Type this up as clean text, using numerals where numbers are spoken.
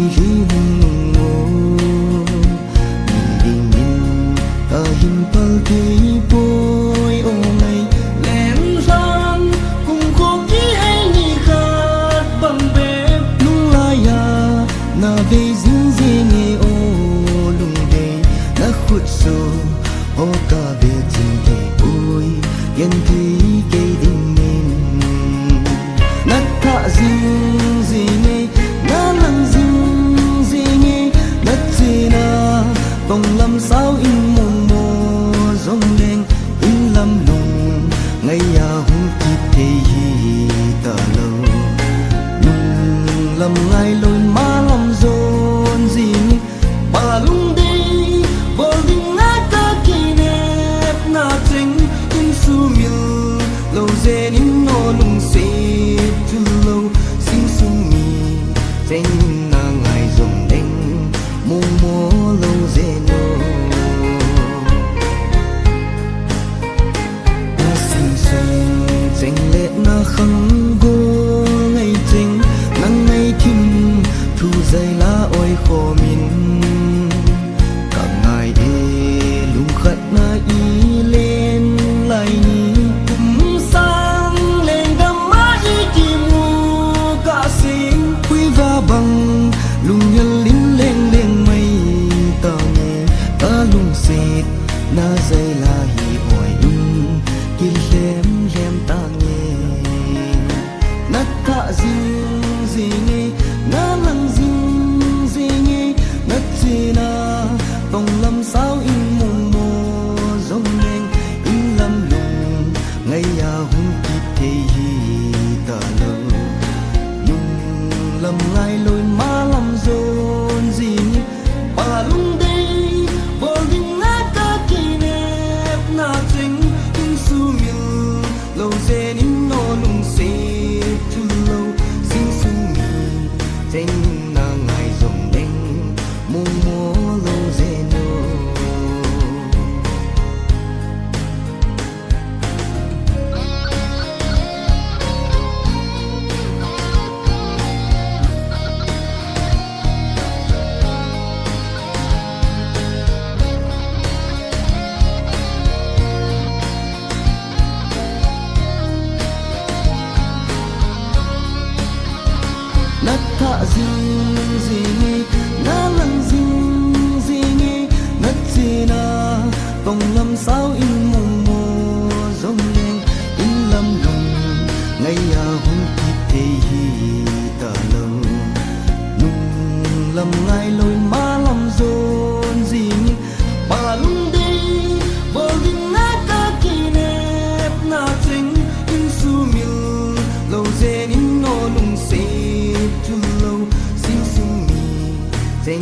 hi hung ngô mình đình nhìn ta hình pal thấy bôi ô ngày lén gian cùng khô ký hay nhị khát bằng bếp lung lai ya na về dính dê nghe ô lung đây na khuất sâu ô ca về chinh thề bôi yên thấy cây đình nên na thạ dinh gì nghe na lăng dinh gì nghe na chê na vòng làm sao in mồm mồ rong đen in lâm lùng ngày ya hung kịp thế hi ta lâu lùng lâm ngày lối má lâm rôn gì bà lung đi vô đình ngã ca kỳ nếp na chính in su mil lâu dê in nô lung xê tu lâu sinh sung mi danh na ngày rồng đen mô mô lâu dê nô na sinh sung danh lệ na khăng gô ngày chính nắng ngày thim thu dây lá ôi khô min cả ngày ê lung khát na y lên lại cũng sang lên đam má y kỳ mù cả xin quý va bằng lung nhân lính lên lên mây ta nghe ta lung xịt na dây la hi hoài kỳ lem lem ta nghe na thạ gì nghe na lăng gì nghe na chê na vòng làm sao in mồm mồ rong đen in lâm lùng ngày ya hung kịp thế hi ta lâu lùng lâm ngày lối má lâm rôn gì bà lung đây vô đình ngã ca kỳ nếp na chính in su mil lâu dê in nô lung xê tu lâu sinh su mi danh na ngày rồng đen mô mô lâu dê nô na thạ gì nghe na lăng gì nghe na chê na vòng làm sao in mồm mồ rong đen in lâm lùng ngày ya hung kịp thế hi ta lâu lùng lâm ngày lối má lâm rôn gì bà lung đi vô đình ngã ca kỳ nếp na chính in su mil lâu dê in nô lung xê tu lâu sinh sung mi danh